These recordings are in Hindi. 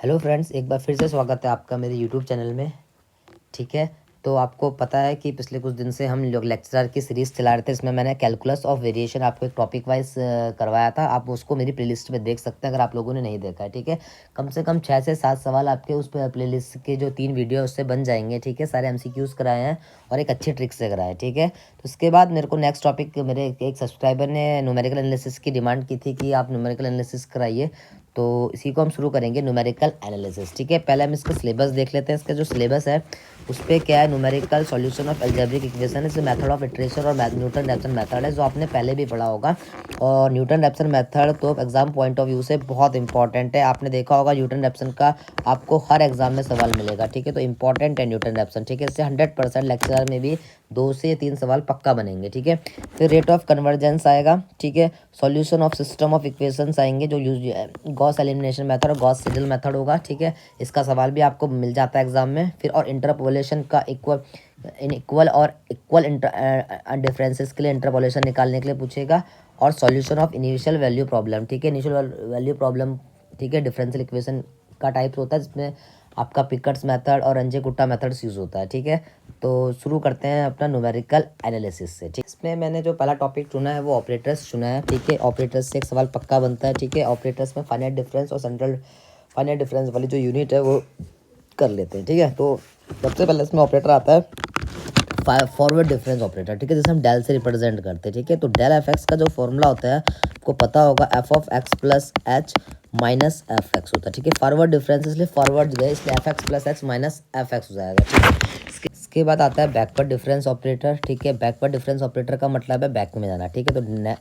हेलो फ्रेंड्स, एक बार फिर से स्वागत है आपका मेरे यूट्यूब चैनल में। ठीक है, तो आपको पता है कि पिछले कुछ दिन से हम लोग लेक्चरर की सीरीज़ चला रहे थे। इसमें मैंने कैलकुलस ऑफ वेरिएशन आपको एक टॉपिक वाइज करवाया था। आप उसको मेरी प्लेलिस्ट में देख सकते हैं अगर आप लोगों ने नहीं देखा है। ठीक है, कम से कम 6 से 7 सवाल आपके उस प्लेलिस्ट के जो 3 वीडियो उससे बन जाएंगे। ठीक है, सारे एमसीक्यूज़ कराए हैं और एक अच्छी ट्रिक से कराए। ठीक है, तो उसके बाद मेरे को नेक्स्ट टॉपिक, मेरे एक सब्सक्राइबर ने न्यूमेरिकल एनालिसिस की डिमांड की थी कि आप न्यूमेरिकल एनालिसिस कराइए, तो इसी को हम शुरू करेंगे, न्यूमेरिकल एनालिसिस। ठीक है, पहले हम इसका सिलेबस देख लेते हैं। इसका जो सिलेबस है उस पर क्या है, numerical solution of algebraic equation is method of iteration और न्यूटन रैप्सन मेथड है, जो आपने पहले भी पढ़ा होगा। और न्यूटन रैप्सन मेथड तो एग्जाम पॉइंट ऑफ व्यू से बहुत इंपॉर्टेंट है। आपने देखा होगा न्यूटन रैप्सन का आपको हर एग्जाम में सवाल मिलेगा। ठीक है, तो इंपॉर्टेंट है न्यूटन रैप्सन। ठीक है, इससे 100% लेक्चर में भी 2 से 3 सवाल पक्का बनेंगे। ठीक है, फिर रेट ऑफ कन्वर्जेंस आएगा। ठीक है, solution of system of equations आएंगे, जो यूज गॉस एलिमिनेशन मेथड और गॉस सीडल मेथड होगा। ठीक है, इसका सवाल भी आपको मिल जाता है एग्जाम में। फिर और इंटरपोलेशन का इक्वल और इक्वल डिफरेंसेस के लिए इंटरपोलेशन निकालने के लिए पूछेगा। और solution of initial value problem. ठीक है, इनिशियल वैल्यू प्रॉब्लम, ठीक है, डिफरेंशियल इक्वेशन का टाइप्स होता है जिसमें आपका पिकर्ट्स मेथड और रंजे गुट्टा मेथड्स यूज़ होता है। ठीक है, तो शुरू करते हैं अपना न्यूमेरिकल एनालिसिस से। ठीक, इसमें मैंने जो पहला टॉपिक चुना है वो ऑपरेटर्स चुना है। ठीक है, ऑपरेटर्स से एक सवाल पक्का बनता है। ठीक है, ऑपरेटर्स में फाइनाइट डिफरेंस और सेंट्रल फाइनाइट डिफरेंस वाली जो यूनिट है वो कर लेते हैं। ठीक है, तो सबसे पहले इसमें ऑपरेटर आता है फॉरवर्ड डिफरेंस ऑपरेटर। ठीक है, जैसे हम डेल से रिप्रेजेंट करते हैं। ठीक है, तो डेल एफ एक्स का जो फॉर्मूला होता है आपको पता होगा, F of x plus H minus F x होता है। ठीक है, फॉरवर्ड डिफरेंस इसलिए फॉरवर्ड गए, इसलिए F x plus H minus F x हो जाएगा। ठीक है, इसके बाद आता है बैकवर्ड डिफरेंस ऑपरेटर। ठीक है, बैकवर्ड डिफरेंस ऑपरेटर का मतलब है बैक में जाना। ठीक है, तो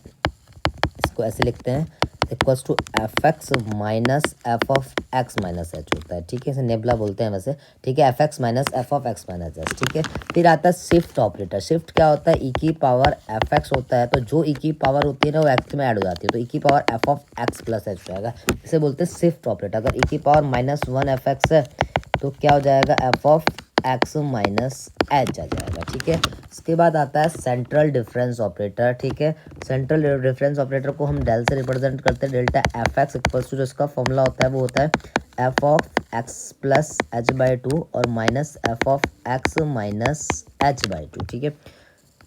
इसको ऐसे लिखते हैं, equals to F X minus F of x minus H होता है। ठीक है, इसे नेबला बोलते हैं वैसे। ठीक है, F X minus F of x minus H. ठीक है, फिर आता है शिफ्ट ऑपरेटर। शिफ्ट क्या होता है, ई की पावर एफ एक्स होता है, तो जो ई की पावर होती है ना वो एक्स में ऐड हो जाती है, तो ई की power F of x plus H हो जाएगा। इसे बोलते हैं शिफ्ट ऑपरेटर। अगर ई की पावर -1 एफ एक्स है तो क्या हो जाएगा, F of x minus H आ जाएगा। ठीक है, इसके बाद आता है सेंट्रल डिफरेंस ऑपरेटर। ठीक है, सेंट्रल डिफरेंस ऑपरेटर को हम डेल से रिप्रेजेंट करते हैं, delta F X equals to, जो इसका फॉर्मूला होता है वो होता है F of x plus H by two और minus F of x minus H by two. ठीक है,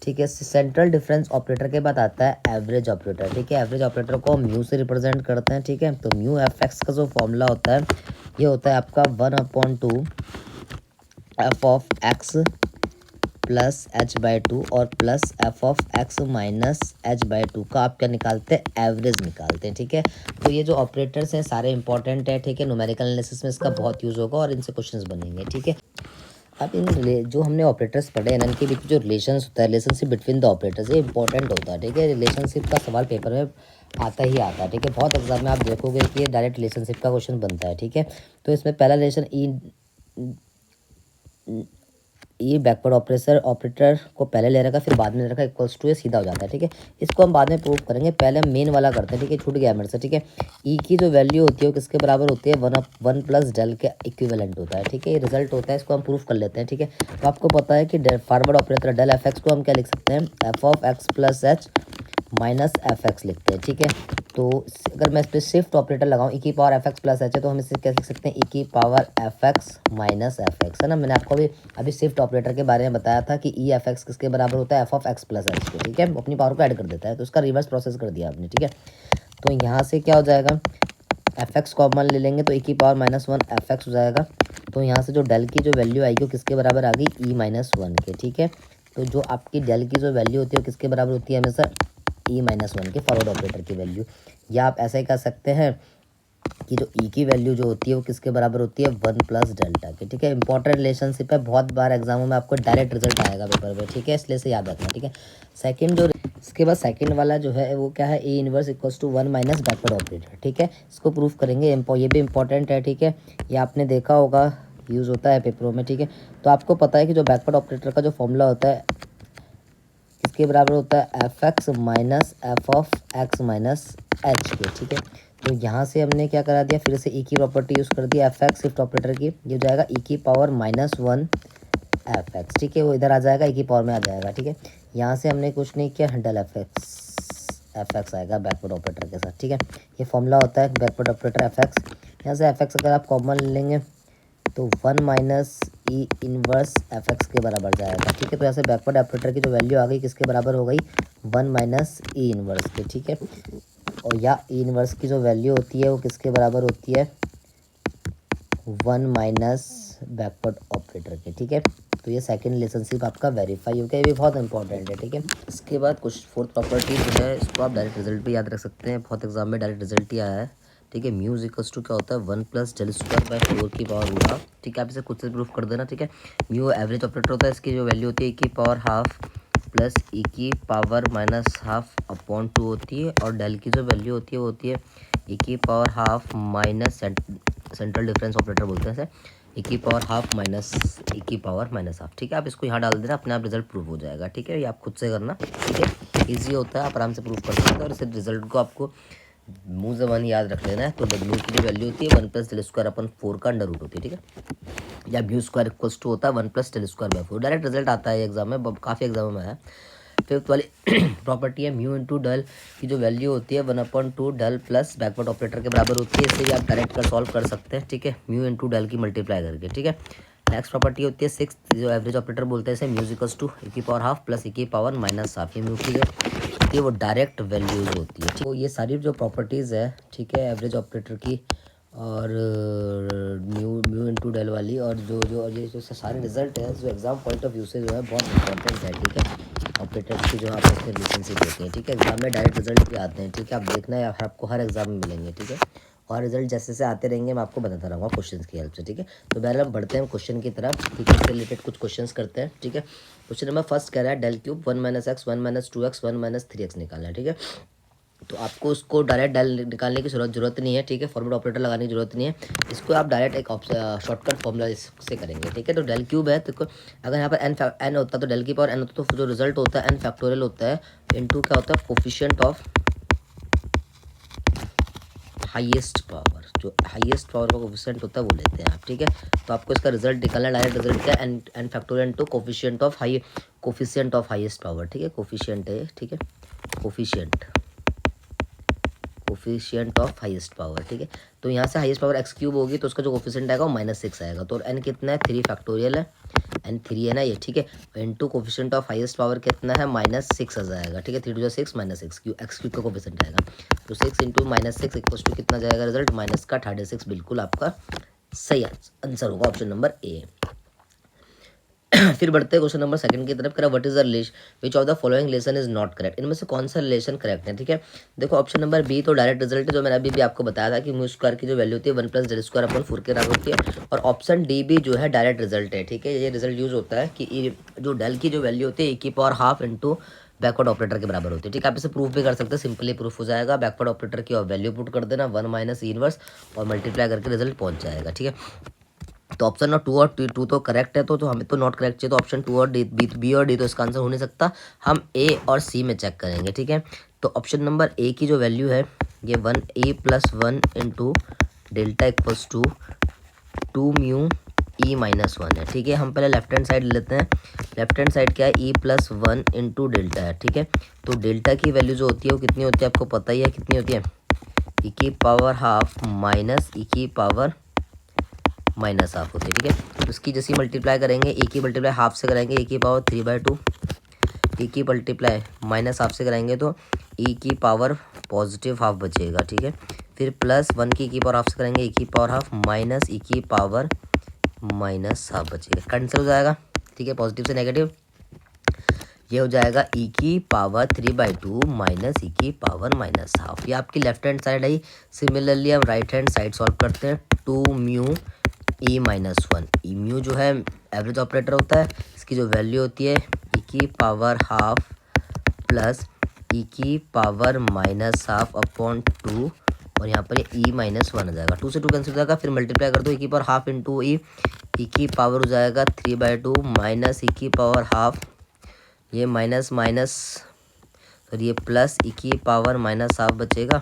ठीक है, सेंट्रल डिफरेंस ऑपरेटर के बाद आता है एवरेज ऑपरेटर। ठीक है, एवरेज ऑपरेटर को हम म्यू से रिप्रेजेंट करते हैं। ठीक है, तो म्यू एफ एक्स का जो फॉर्मूला होता है ये होता है आपका 1/2 f of x plus H by two और plus f of x minus H by two का आप क्या निकालते हैं, एवरेज निकालते हैं। ठीक है, तो ये जो ऑपरेटर्स हैं सारे इंपॉर्टेंट है। ठीक है, न्यूमेरिकल एनालिसिस में इसका बहुत यूज़ होगा और इनसे क्वेश्चंस बनेंगे। ठीक है, अब जो हमने ऑपरेटर्स पढ़े हैं इनके बीच जो रिलेशंस होता है, रिलेशनशिप बिटवीन द ऑपरेटर्स, ये इंपॉर्टेंट होता है। ठीक है, रिलेशनशिप का सवाल पेपर में आता ही आता है। ठीक है, बहुत एग्जाम में आप देखोगे कि ये डायरेक्ट रिलेशनशिप का क्वेश्चन बनता है। ठीक है, तो इसमें पहला रिलेशन ये बैकवर्ड ऑपरेटर को पहले ले रखा फिर बाद में ले रखा, इक्वल्स टू ये सीधा हो जाता है। ठीक है, इसको हम बाद में प्रूव करेंगे, पहले हम मेन वाला करते हैं। ठीक है, छूट गया मेरे से। ठीक है, ई की जो वैल्यू होती है वो किसके बराबर होती है, 1 प्लस डेल के इक्विवेलेंट होता है। ठीक है, ये रिजल्ट होता है, इसको हम प्रूफ कर लेते हैं। ठीक है, तो आपको पता है कि forward operator del F X को हम क्या लिख सकते हैं, F of x plus H minus F X लिखते हैं। ठीक है, तो अगर मैं इस पर शिफ्ट ऑपरेटर लगाऊं, ई की power F x plus H है, तो हम इसे क्या लिख सकते हैं, ई की power F X minus F X, है ना। मैंने आपको अभी शिफ्ट ऑपरेटर के बारे में बताया था कि ई एफ एक्स किसके बराबर होता है, F of x plus H के। ठीक है, अपनी पावर को ऐड कर देता है, तो उसका रिवर्स प्रोसेस कर दिया आपने। ठीक है, तो यहाँ से क्या हो जाएगा, एफ एक्स कॉमन ले लेंगे तो ई की पावर -1 एफ एक्स हो जाएगा। तो यहाँ से जो डेल की जो वैल्यू आएगी वो किसके बराबर आ गई, E-1 के। ठीक है, तो जो आपकी डेल की जो वैल्यू होती है वो किसके बराबर होती है हमेशा, E-1 के फॉरवर्ड ऑपरेटर की वैल्यू। या आप ऐसा ही कर सकते हैं कि जो ई की वैल्यू जो होती है वो किसके बराबर होती है, 1 प्लस डेल्टा के। ठीक है, इंपॉर्टेंट रिलेशनशिप है, बहुत बार एग्जामों में आपको डायरेक्ट रिजल्ट आएगा पेपर में। ठीक है, इसलिए से याद रखना। ठीक है, सेकंड जो इसके बाद सेकंड वाला जो है वो क्या है, E inverse equals to 1 minus backward operator. ठीक है, इसको प्रूफ करेंगे, ये भी इंपॉर्टेंट है। ठीक है, ये आपने देखा होगा, यूज़ होता है पेपरों में। ठीक है, तो आपको पता है कि जो बैकवर्ड ऑपरेटर का जो फॉर्मूला होता है इसके बराबर होता है F X minus F of x minus H के। ठीक है, तो यहाँ से हमने क्या करा दिया, फिर से ई की प्रॉपर्टी यूज़ कर दिया, एफ एक्स शिफ्ट ऑपरेटर की, ये हो जाएगा ई की पावर -1 एफ एक्स। ठीक है, वो इधर आ जाएगा, ई की पावर में आ जाएगा। ठीक है, यहाँ से हमने कुछ नहीं किया, डेल एफ एक्स आएगा बैकवर्ड ऑपरेटर के साथ। ठीक है, ये फॉर्मूला होता है बैकवर्ड ऑपरेटर एफ एक्स यहाँ से एफ एक्स अगर आप कॉमन लेंगे तो 1 माइनस ई इनवर्स एफ एक्स के बराबर जाएगा। ठीक है, तो यहाँ से बैकवर्ड ऑपरेटर की जो वैल्यू आ गई किसके बराबर हो गई, 1 माइनस ई इनवर्स के। ठीक है, और या ई इनवर्स की जो वैल्यू होती है वो किसके बराबर होती है, 1 माइनस बैकवर्ड ऑपरेटर के। ठीक है, तो ये सेकंड रिलेशनशिप आपका वेरीफाई हो गया, ये भी बहुत इंपॉर्टेंट है। ठीक है, इसके बाद कुछ फोर्थ प्रॉपर्टी जो है इसको आप डायरेक्ट रिजल्ट भी याद रख सकते हैं, बहुत एग्जाम में डायरेक्ट रिजल्ट ही आया है। ठीक है, म्यू इक्वल्स टू क्या होता है, 1 प्लस डेल स्क्वायर बाय 4 की पावर रूट हाफ। ठीक है, आप इसे खुद से प्रूफ कर देना। ठीक है, म्यू एवरेज ऑपरेटर होता है, इसकी जो वैल्यू होती है ई की पावर हाफ प्लस ई की पावर माइनस हाफ अपॉन 2 होती है, और डेल की जो वैल्यू होती है वो होती है ई की power half minus central difference operator बोलते हैं इसे, ई की पावर हाफ माइनस ई की पावर माइनस हाफ। ठीक है, आप इसको यहाँ डाल देना, अपने आप रिजल्ट प्रूव हो जाएगा। ठीक है, ये आप खुद से करना। ठीक है, ईजी होता है, आप आराम से प्रूव कर सकते हैं, और इस रिजल्ट को आपको मुँह ज़बान याद रख लेना है। तो डब्ल्यू की जो वैल्यू होती है 1 प्लस डेल स्क्वायर अपन 4 का अंडर रूट होती है। ठीक है, या म्यू स्क्वायर इक्वल्स टू होता है 1 plus del square by 4। Direct result आता है एग्जाम में, काफ़ी एग्जाम में आया। फिफ्थ वाली प्रॉपर्टी है म्यू इंटू डल की जो वैल्यू होती है 1/2 डल प्लस बैकवर्ड ऑपरेटर के बराबर होती है, इससे भी आप डायरेक्ट कर सॉल्व कर सकते हैं। ठीक है, म्यू इंटू डल की मल्टीप्लाई करके। ठीक है, नेक्स्ट प्रॉपर्टी होती है सिक्स, जो एवरेज ऑपरेटर बोलते हैं इसे, म्यू इक्वल्स टू ई की पावर हाफ प्लस ई की पावर माइनस हाफ। ये म्यू की जो होती है वो डायरेक्ट वैल्यूज होती है। तो ये सारी जो प्रॉपर्टीज़ है, ठीक है, एवरेज ऑपरेटर की और म्यू म्यू इंटू डेल वाली, और जो ये जो सारे रिजल्ट है जो एग्जाम पॉइंट ऑफ व्यू से जो है बहुत इंपॉर्टेंट है। ठीक है, ऑपरेटर्स की जो आपस में रिलेशनशिप होती है। ठीक है, एग्जाम में डायरेक्ट रिजल्ट भी आते हैं। ठीक है, आप देखना है, आपको हर एग्जाम में मिलेंगे। ठीक है, और रिजल्ट जैसे जैसे आते रहेंगे मैं आपको बताता रहूँगा क्वेश्चन की हेल्प से। ठीक है, तो पहले हम बढ़ते हैं क्वेश्चन की तरफ। ठीक है, इससे रिलेटेड कुछ क्वेश्चन करते हैं। ठीक है, क्वेश्चन नंबर फर्स्ट कह रहा है del cube 1 minus X 1 minus 2x 1 minus 3x निकालना है। ठीक है, तो आपको उसको डायरेक्ट डेल निकालने की जरूरत नहीं है। ठीक है, फॉर्मूला ऑपरेटर लगाने की जरूरत नहीं है, इसको आप डायरेक्ट एक शॉर्टकट फॉर्मूला इससे करेंगे। ठीक है, तो डेल क्यूब है, तो अगर यहाँ पर एन होता तो डेल की पावर एन होता, तो जो रिजल्ट होता है एन फैक्टोरियल होता है इनटू क्या होता है, कोफिशिएंट ऑफ हाईएस्ट पावर। जो हाईएस्ट पावर का कोफिशिएंट होता है वो लेते हैं आप। ठीक है, तो आपको इसका रिजल्ट निकालना, डायरेक्ट रिजल्ट क्या, N factorial into coefficient of highest power. ठीक है, कोफिशिएंट है। ठीक है, कोफिशिएंट ऑफ हाईएस्ट पावर। ठीक है, तो यहाँ से हाईएस्ट पावर एक्स क्यूब होगी तो उसका जो कोफिशिएंट आएगा वो -6 आएगा। तो एन कितना है, 3 फैक्टोरियल है, एन 3 है ना ये। ठीक है, into coefficient of highest power कितना है, -6 आ जाएगा। ठीक है, 3 2 6 -6 क्यू एक्स क्यूब का कोफिशिएंट आएगा, तो 6 इंटू -6 इक्वल्स टू कितना जाएगा रिजल्ट, माइनस का 36। बिल्कुल आपका सही आंसर होगा ऑप्शन नंबर ए। फिर बढ़ते हैं क्वेश्चन नंबर सेकंड की तरफ। करा what is the relation which of the following relation is not correct, इनमें से कौन सा रिलेशन करेक्ट है। ठीक है, देखो ऑप्शन नंबर बी तो डायरेक्ट रिजल्ट है, जो मैंने अभी भी आपको बताया था कि म्यू स्क्वायर की जो वैल्यू होती है 1 प्लस डेल स्क्वायर अपन 4 के बराबर होती है, और ऑप्शन डी भी जो है डायरेक्ट रिजल्ट है। ठीक है, ये रिजल्ट यूज होता है कि जो डेल की जो वैल्यू होती है ई की power half into backward operator के बराबर होती है। ठीक है, आप इसे प्रूफ भी कर सकते हैं, सिंपली प्रूफ हो जाएगा। बैकवर्ड ऑपरेटर की वैल्यू पुट कर देना 1 माइनस इनवर्स और मल्टीप्लाई करके रिजल्ट पहुंच जाएगा। ठीक है, तो ऑप्शन ना 2 और 2 तो करेक्ट है, तो हमें तो नॉट करेक्ट चाहिए, तो ऑप्शन 2 और बी और डी तो इसका आंसर हो नहीं सकता। हम ए और सी में चेक करेंगे। ठीक है, तो ऑप्शन नंबर ए की जो वैल्यू है ये 1 plus 1 into delta equals to 2 mu E minus 1 है। ठीक है, हम पहले लेफ्ट हैंड साइड लेते हैं। लेफ्ट हैंड साइड क्या है, ई प्लस 1 इंटू डेल्टा है। ठीक है, तो डेल्टा की वैल्यू जो होती है वो कितनी होती है, आपको पता ही है कितनी होती है, ई की पावर हाफ माइनस ई की पावर माइनस हाफ होती है। ठीक है, तो इसकी जैसी मल्टीप्लाई करेंगे, ए की मल्टीप्लाई हाफ से कराएंगे ए की पावर 3/2, ए की मल्टीप्लाई माइनस हाफ से कराएंगे तो ई की पावर पॉजिटिव हाफ बचेगा। ठीक है, फिर प्लस 1 की पावर हाफ से करेंगे ए की पावर हाफ माइनस ई की पावर माइनस हाफ बचेगा, कैंसिल हो जाएगा। ठीक है, पॉजिटिव से नेगेटिव, ये हो जाएगा ई की पावर 3/2 माइनस ई की पावर माइनस हाफ। ये आपकी लेफ्ट हैंड साइड है। सिमिलरली हम राइट हैंड साइड सॉल्व करते हैं, 2 म्यू ई माइनस 1, ई म्यू जो है एवरेज ऑपरेटर होता है, इसकी जो वैल्यू होती है ई की पावर हाफ प्लस ई की पावर माइनस हाफ अपॉन 2, और यहाँ पर ई माइनस 1 आ जाएगा, 2 से 2 कैंसिल हो जाएगा, फिर मल्टीप्लाई कर दो ई की पावर हाफ इंटू ई की पावर हो जाएगा 3/2 माइनस ई की पावर हाफ, ये माइनस माइनस, फिर ये प्लस ई की पावर माइनस हाफ बचेगा,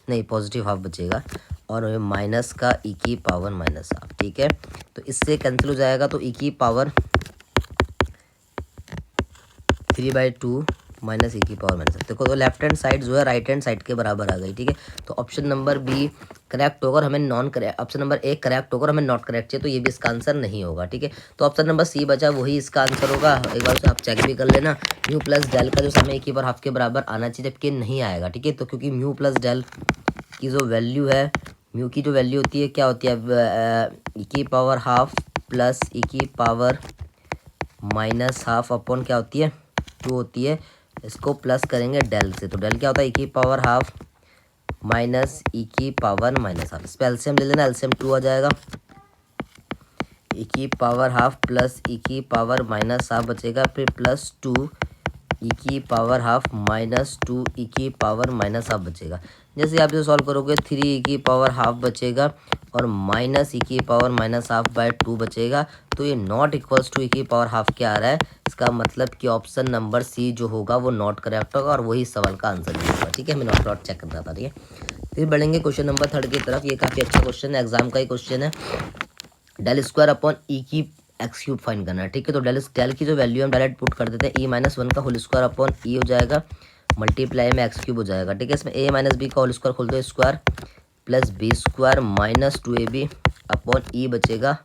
नहीं पॉजिटिव हाफ बचेगा, और माइनस का ई की पावर माइनस हाफ। ठीक है, तो इससे कैंसिल हो जाएगा, तो ई की पावर 3/2 माइनस ई की पावर माइनस एफ। देखो तो लेफ्ट हैंड साइड जो है राइट हैंड साइड के बराबर आ गई, ठीक है। तो ऑप्शन नंबर बी करेक्ट होगा, हमें non correct, option number A correct होगा, हमें नॉट करेक्ट चाहिए, तो ये भी इसका आंसर नहीं होगा, ठीक है। तो ऑप्शन नंबर सी बचा, वही इसका आंसर होगा। एक बार उसे आप चेक भी कर लेना। म्यू प्लस डेल का जो समय ई की पावर हाफ के बराबर आना चाहिए, जबकि नहीं आएगा, ठीक है। तो क्योंकि म्यू प्लस डेल की जो वैल्यू है, म्यू की जो वैल्यू होती है क्या होती है, ई की पावर हाफ प्लस ई की पावर माइनस हाफ अपॉन क्या होती है, 2 होती है। इसको प्लस करेंगे डेल से, तो डेल क्या होता है, ई की पावर हाफ माइनस ई की पावर माइनस हाफ। इस पर एलसीएम ले लेना, एलसीएम 2 आ जाएगा। ई की पावर हाफ प्लस ई की पावर माइनस हाफ बचेगा, फिर प्लस 2 ई की पावर हाफ माइनस 2 ई की पावर माइनस हाफ बचेगा। जैसे आप जो सॉल्व करोगे 3 ई की पावर हाफ बचेगा और माइनस ई की पावर माइनस हाफ बाय 2 बचेगा। तो ये नॉट इक्वल्स टू ई की पावर हाफ क्या आ रहा है, इसका मतलब कि ऑप्शन नंबर सी जो होगा वो नॉट करेक्ट होगा और वही सवाल का आंसर भी होगा, ठीक है। हमें नॉट डॉट चेक करना था, ठीक है। फिर बढ़ेंगे क्वेश्चन नंबर 3 की तरफ। ये काफ़ी अच्छा क्वेश्चन है, एग्जाम का ही क्वेश्चन है। डेल स्क्वायर अपॉन ई की एक्स क्यूब फाइंड करना है, ठीक है। तो डेल की जो वैल्यू हम डायरेक्ट पुट कर देते हैं, ई माइनस 1 का होल स्क्वायर अपॉन ई हो जाएगा, मल्टीप्लाई में एक्स क्यूब हो जाएगा, ठीक है। इसमें ए माइनस बी का होल स्क्वायर खोल दो, square plus b square minus 2ab upon e बचेगा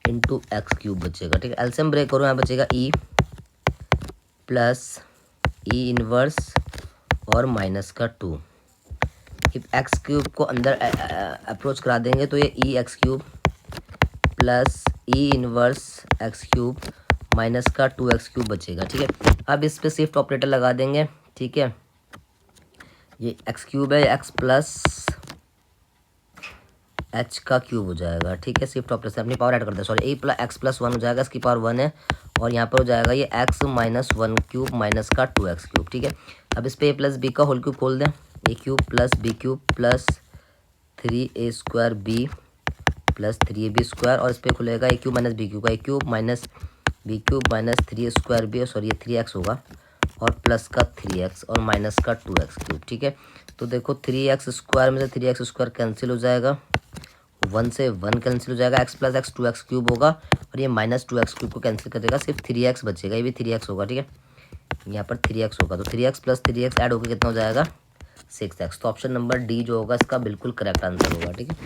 इंटू एक्स क्यूब बचेगा, ठीक है। एलसीएम ब्रेक करो, यहाँ बचेगा ई प्लस ई इनवर्स और माइनस का 2। एक्स क्यूब को अंदर अप्रोच करा देंगे तो ये e x cube plus e inverse x cube minus का 2x क्यूब बचेगा, ठीक है। अब इस पे शिफ्ट ऑपरेटर लगा देंगे, ठीक है। ये एक्स क्यूब है, एक्स प्लस एच का क्यूब हो जाएगा, ठीक है। शिफ्ट ऑपरेटर से अपनी पावर ऐड कर दे, सॉरी ए प्लस एक्स प्लस 1 हो जाएगा, इसकी पावर 1 है, और यहाँ पर हो जाएगा ये एक्स माइनस 1 क्यूब माइनस का 2x क्यूब, ठीक है। अब इस पर ए प्लस बी का होल क्यूब खोल दें, a cube plus b cube plus 3a square b plus 3ab square, और इस पर खुलेगा a cube minus b cube का, a cube minus b cube minus 3a square b, sorry ये 3x होगा, और प्लस का 3x और माइनस का 2x क्यूब, ठीक है। तो देखो 3x स्क्वायर में से 3x स्क्वायर कैंसिल हो जाएगा, 1 से 1 कैंसिल हो जाएगा, x plus x 2x cube होगा, और ये माइनस 2x क्यूब को कैंसिल कर देगा, सिर्फ 3x बचेगा, ये भी 3x होगा, ठीक है। यहाँ पर 3x होगा, तो 3x प्लस 3x ऐड होकर कितना हो जाएगा 6x। तो ऑप्शन नंबर डी जो होगा इसका बिल्कुल करेक्ट आंसर होगा, ठीक है।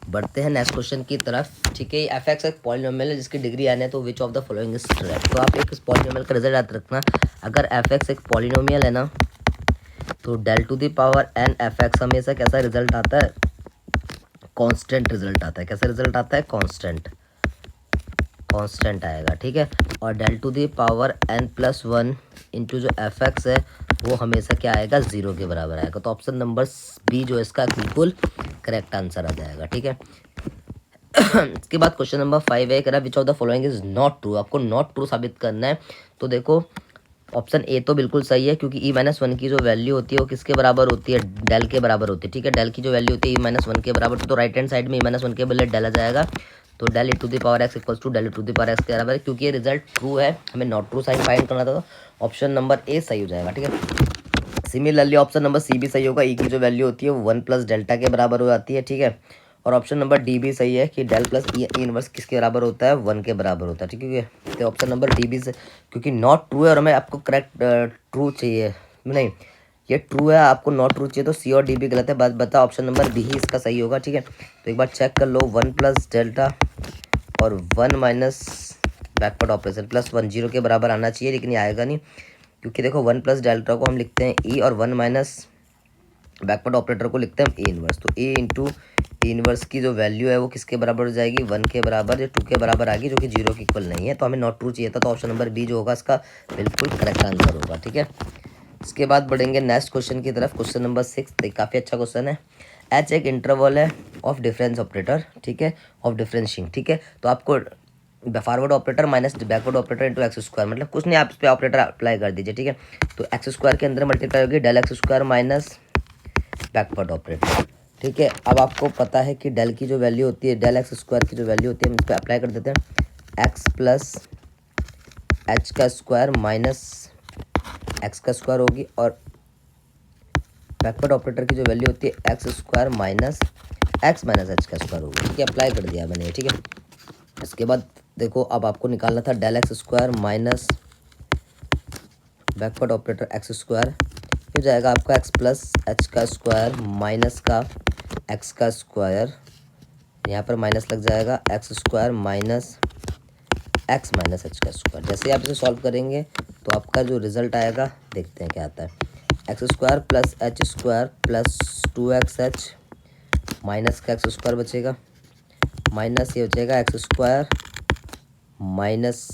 बढ़ते हैं नेक्स्ट क्वेश्चन की तरफ, ठीक है। एफ एक्स एक पॉलिनोमियल है जिसकी डिग्री आने है, तो विच of the following is correct. तो आप एक इस पॉलिनोमियल का रिजल्ट याद रखना, अगर एफ एक्स एक पॉलिनोमियल है ना, तो del to the power N F X हमेशा कैसा रिजल्ट आता है, कांस्टेंट रिजल्ट आता है। कैसा रिजल्ट आता है, कांस्टेंट आएगा, ठीक है। और del to the power N plus 1 into जो एफ एक्स है वो हमेशा क्या आएगा, 0 के बराबर आएगा। तो ऑप्शन नंबर बी जो है इसका बिल्कुल करेक्ट आंसर आ जाएगा, ठीक है। इसके बाद क्वेश्चन नंबर 5 है, कह रहा विच of the following is not true. आपको नॉट ट्रू साबित करना है। तो देखो ऑप्शन ए तो बिल्कुल सही है, क्योंकि ई माइनस 1 की जो वैल्यू होती है वो किसके बराबर होती है, डेल के बराबर होती है, ठीक है। डेल की जो वैल्यू होती है ई माइनस 1 के बराबर, तो राइट हैंड साइड में ई माइनस 1 के बदले डेल आ जाएगा, तो del to the power X equals to del to the power X के बराबर है। क्योंकि ये रिजल्ट ट्रू है, हमें नॉट ट्रू साइन फाइंड करना था, तो ऑप्शन नंबर ए सही हो जाएगा, ठीक है। सिमिलरली ऑप्शन नंबर सी भी सही होगा, ई की जो वैल्यू होती है वो 1 प्लस डेल्टा के बराबर हो जाती है, ठीक है। और ऑप्शन नंबर डी भी सही है कि डेल प्लस ई इनवर्स किसके बराबर होता है, 1 के बराबर होता है, ठीक है। तो ऑप्शन नंबर डी भी से, क्योंकि नॉट ट्रू है और हमें आपको करेक्ट ट्रू चाहिए, नहीं ये ट्रू है, आपको नॉट ट्रू चाहिए, तो सी और डी भी गलत है। बात बता, ऑप्शन नंबर बी ही इसका सही होगा, ठीक है। तो एक बार चेक कर लो, 1 प्लस डेल्टा और 1 माइनस बैकवर्ड ऑपरेशन प्लस 1 0 के बराबर आना चाहिए, लेकिन ये आएगा नहीं, क्योंकि देखो 1 प्लस डेल्टा को हम लिखते हैं ई और 1 माइनस बैकवर्ड ऑपरेटर को लिखते हैं हम ए इनवर्स। तो ए इंटू ए इनवर्स की जो वैल्यू है वो किसके बराबर हो जाएगी, 1 के बराबर या 2 के बराबर आ गई, जो कि 0 के इक्वल नहीं है। तो हमें नॉट ट्रू चाहिए था, तो ऑप्शन नंबर बी जो होगा इसका बिल्कुल करेक्ट आंसर होगा, ठीक है। इसके बाद बढ़ेंगे नेक्स्ट क्वेश्चन की तरफ, क्वेश्चन नंबर 6। काफ़ी अच्छा क्वेश्चन है। एच एक इंटरवल है ऑफ डिफरेंस ऑपरेटर, ठीक है, ऑफ डिफरेंशिंग, ठीक है। तो आपको forward operator minus backward operator into x square, मतलब कुछ नहीं, आप इस पर ऑपरेटर अप्लाई कर दीजिए, ठीक है। तो एक्स स्क्वायर के अंदर मल्टीप्लाई होगी del X square minus backward operator, ठीक है। अब आपको पता है कि डेल की जो वैल्यू होती है, डेल एक्स स्क्वायर की जो वैल्यू होती है, हम इस पर अप्लाई कर देते हैं, एक्स प्लस एच का स्क्वायर माइनस एक्स का स्क्वायर होगी, और बैकवर्ड ऑपरेटर की जो वैल्यू होती है x square minus X minus H का स्क्वायर होगी, ठीक है। अप्लाई कर दिया मैंने, ठीक है। इसके बाद देखो अब आपको निकालना था del X square minus backward operator X square, फिर जाएगा आपका एक्स प्लस एच का स्क्वायर माइनस का एक्स का स्क्वायर, यहाँ पर माइनस लग जाएगा X square minus X minus H का स्क्वायर। जैसे आप इसे सॉल्व करेंगे तो आपका जो रिजल्ट आएगा देखते हैं क्या आता है। X square plus H square plus 2xh minus का एक्स स्क्वायर बचेगा, माइनस ये बचेगा एक्स स्क्वायर माइनस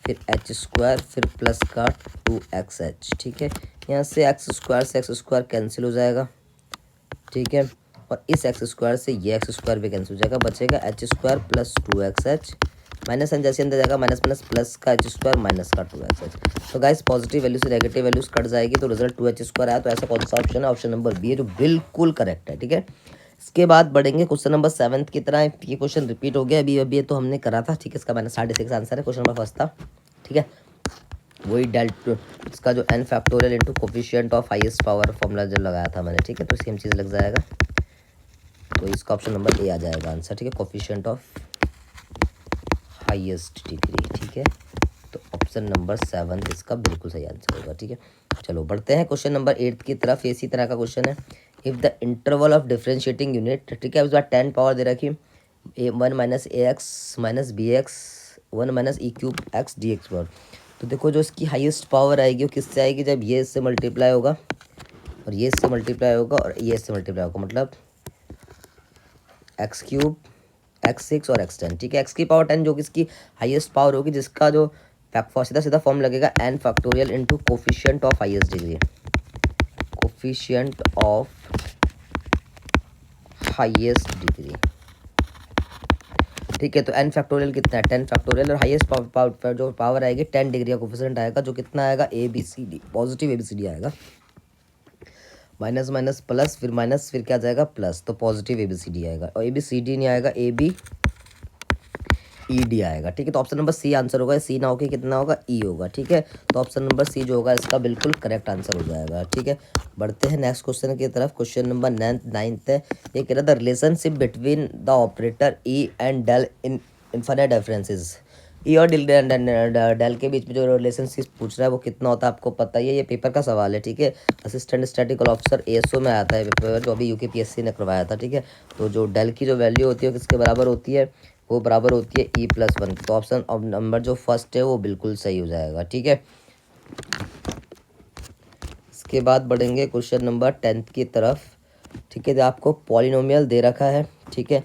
फिर एच स्क्वायर फिर प्लस का 2xh। ठीक है, यहाँ से एक्स स्क्वायर कैंसिल हो जाएगा। ठीक है, और इस एक्स स्क्वायर से ये एक्स स्क्वायर भी कैंसिल हो जाएगा, बचेगा H square plus 2xh minus N जैसे अंदर जाएगा माइनस माइनस प्लस का एच स्क्वायर माइनस का 2xh। तो गाइस पॉजिटिव वैल्यू से नेगेटिव वैल्यूज कट जाएगी तो रिजल्ट 2h स्क्वायर आया। तो ऐसा कौन सा ऑप्शन है? ऑप्शन नंबर बी है जो बिल्कुल करेक्ट है। ठीक है, इसके बाद बढ़ेंगे क्वेश्चन नंबर 7 की तरह। ये क्वेश्चन रिपीट हो गया, अभी तो हमने करा था। ठीक है, इसका मैंने 6.5 आंसर है, क्वेश्चन नंबर फर्स्ट था। ठीक है, वही डेल्ट इसका जो n factorial into coefficient of highest power formula जो लगाया था मैंने। ठीक है, तो सेम चीज़ लग जाएगा, तो इसका ऑप्शन नंबर ए आ जाएगा आंसर। ठीक है, कोफिशिएंट ऑफ हाईएस्ट डिग्री। ठीक है, तो ऑप्शन नंबर 7 इसका बिल्कुल सही आंसर होगा। ठीक है, चलो बढ़ते हैं क्वेश्चन नंबर 8 की तरफ। इसी तरह का क्वेश्चन है, if the interval of differentiating unit. ठीक है, उस बार 10 पावर दे रखी, 1 minus a x minus b x 1 minus e cube x d x power. तो देखो जो इसकी हाईएस्ट पावर आएगी वो किससे आएगी? जब ये इससे मल्टीप्लाई होगा और ये इससे मल्टीप्लाई होगा और ये इससे मल्टीप्लाई होगा, मतलब एक्स क्यूब x6 और x10। ठीक है, x की पावर 10 जो कि इसकी हाईएस्ट पावर होगी, जिसका जो सीधा सीधा फॉर्म लगेगा n factorial into coefficient of highest degree, coefficient of highest degree. ठीक है, तो n फैक्टोरियल कितना है? 10 फैक्टोरियल, और हाईएस्ट पावर जो पावर आएगी 10 डिग्री का कोफिशिएंट आएगा, जो कितना आएगा? ABCD, पॉजिटिव ABCD आएगा। माइनस माइनस प्लस, फिर माइनस, फिर क्या जाएगा? प्लस, तो पॉजिटिव ABCD आएगा। और ABCD नहीं आएगा, ABED आएगा। ठीक है, तो ऑप्शन नंबर सी आंसर होगा। सी ना होकर कितना होगा? ई होगा। ठीक है, तो ऑप्शन नंबर सी जो होगा इसका बिल्कुल करेक्ट आंसर हो जाएगा। ठीक है, बढ़ते हैं नेक्स्ट क्वेश्चन की तरफ। क्वेश्चन नंबर 9 है, ये कह रहा था relationship between the operator E and del in infinite differences. E और डेल के बीच में जो रिलेशनशिप पूछ रहा है वो कितना होता है आपको पता ही है, ये पेपर का सवाल है। ठीक है, असिस्टेंट स्टैटिकल ऑफिसर ASO में आता है पेपर, जो अभी UKPSC ने करवाया था। ठीक है, तो जो डेल की जो वैल्यू होती है किसके बराबर होती है? वो बराबर होती है E+1। तो ऑप्शन नंबर जो फर्स्ट है वो बिल्कुल सही हो जाएगा। ठीक है, इसके बाद बढ़ेंगे क्वेश्चन नंबर 10 की तरफ। ठीक है, तो आपको पॉलिनोमियल दे रखा है। ठीक है,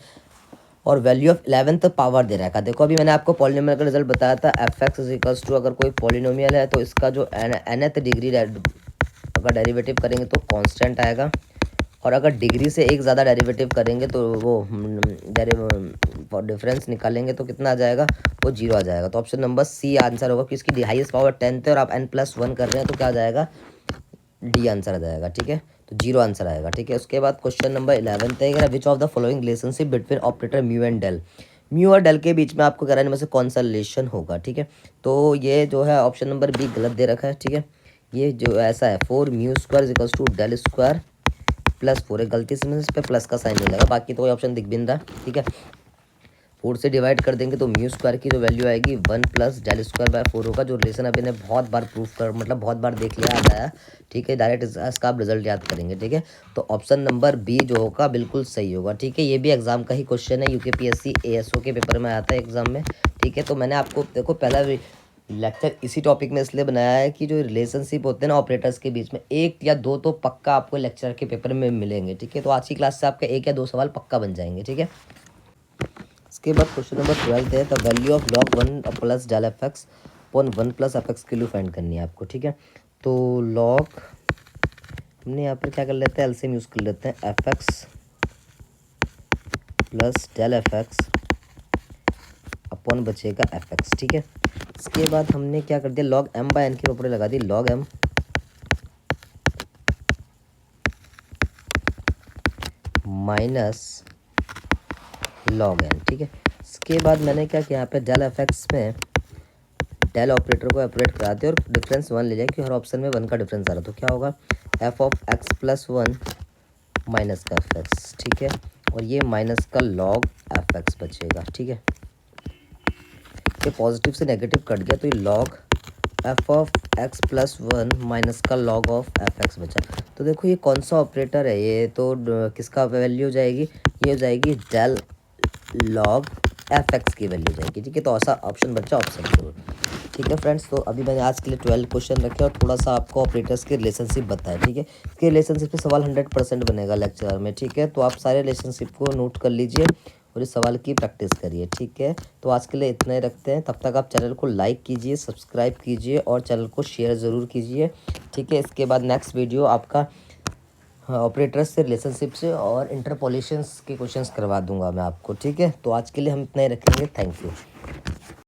और वैल्यू ऑफ 11th पावर दे रखा है। देखो अभी मैंने आपको पॉलिनोमियल का रिजल्ट बताया था, fx इक्वल्स टू, अगर कोई पॉलिनोमियल है तो इसका जो nth डिग्री अगर डेरिवेटिव करेंगे तो कांस्टेंट आएगा, और अगर डिग्री से एक ज़्यादा डेरिवेटिव करेंगे तो वो डिफरेंस निकालेंगे तो कितना आ जाएगा? वो 0 आ जाएगा। तो ऑप्शन नंबर सी आंसर होगा, कि इसकी हाईएस्ट पावर 10 है और आप n+1 कर रहे हैं तो क्या आ जाएगा? डी आंसर आ जाएगा। ठीक है, तो 0 आंसर आएगा। ठीक है, उसके बाद क्वेश्चन नंबर 11 है, which of the following relationship between operator mu and del. Mu और डेल के बीच में आपको कराने में से कौन सा रिलेशन होगा? ठीक है, तो ये जो है ऑप्शन नंबर बी गलत दे रखा है। ठीक है, ये जो ऐसा है 4 mu square equals to del square plus 4 है, गलती से इस पर प्लस का साइन मिलेगा, बाकी तो कोई ऑप्शन दिख भी नहीं रहा। ठीक है, 4 से डिवाइड कर देंगे तो म्यू स्क्वायर की जो वैल्यू आएगी 1 प्लस डेल स्क्वायर बाय 4 होगा, जो रिलेशन अभी ने बहुत बार प्रूफ कर, मतलब बहुत बार देख लिया, आता है। ठीक है, डायरेक्ट इसका आप रिजल्ट याद करेंगे। ठीक है, तो ऑप्शन नंबर बी जो होगा बिल्कुल सही होगा। ठीक है, ये भी एग्जाम का ही क्वेश्चन है, UKPSC ASO के पेपर में आता है एग्जाम में। ठीक है, तो मैंने आपको देखो पहला लेक्चर इसी टॉपिक में इसलिए बनाया है कि जो रिलेशनशिप होते हैं ना ऑपरेटर्स के बीच में, 1 या 2 तो पक्का आपको लेक्चर के पेपर में मिलेंगे। ठीक है, तो आज की क्लास से आपका 1 या 2 सवाल पक्का बन जाएंगे। ठीक है, इसके बाद क्वेश्चन नंबर 12 है, the value of log 1 plus del fx upon 1 plus fx की वैल्यू फाइंड करनी है आपको। ठीक है, तो log हमने यहाँ पर क्या कर लेते हैं, एलसीएम यूज़ कर लेते हैं, fx plus del fx upon बचेगा fx। ठीक है, इसके बाद हमने क्या कर दिया, log m बाय n की प्रॉपर्टी लगा दी, log m minus log n। ठीक है, इसके बाद मैंने क्या किया, यहाँ पे डेल fx में डेल ऑपरेटर को ऑपरेट करा दिया और डिफरेंस 1 ले लिया, कि हर ऑप्शन में 1 का डिफरेंस आ रहा, तो क्या होगा? f of x plus 1 minus का fx। ठीक है, और ये माइनस का log fx बचेगा। ठीक है, ये पॉजिटिव से नेगेटिव कट गया तो ये log F of x plus one minus का लॉग ऑफ एफ एक्स बचा। तो देखो ये कौन सा ऑपरेटर है, ये तो किसका वैल्यू हो जाएगी, ये हो जाएगी डेल लॉग एफ एक्स की वैल्यू जाएगी। ठीक है, तो ऐसा ऑप्शन बचा ऑप्शन फोर। ठीक है फ्रेंड्स, तो अभी मैंने आज के लिए 12 क्वेश्चन रखे और थोड़ा सा आपको ऑपरेटर्स के रिलेशनशिप बताया। ठीक है, इसके रिलेशनशिप पे सवाल 100% बनेगा लेक्चर में। ठीक है, तो आप सारे रिलेशनशिप को नोट कर लीजिए और इस सवाल की प्रैक्टिस करिए। ठीक है, तो आज के लिए इतना ही रखते हैं। तब तक आप चैनल को लाइक कीजिए, सब्सक्राइब कीजिए और चैनल को शेयर ज़रूर कीजिए। ठीक है, इसके बाद नेक्स्ट वीडियो आपका ऑपरेटर्स से, रिलेशनशिप से और इंटरपोलेशंस के क्वेश्चंस करवा दूंगा मैं आपको। ठीक है, तो आज के लिए हम इतना ही रखेंगे। Thank you.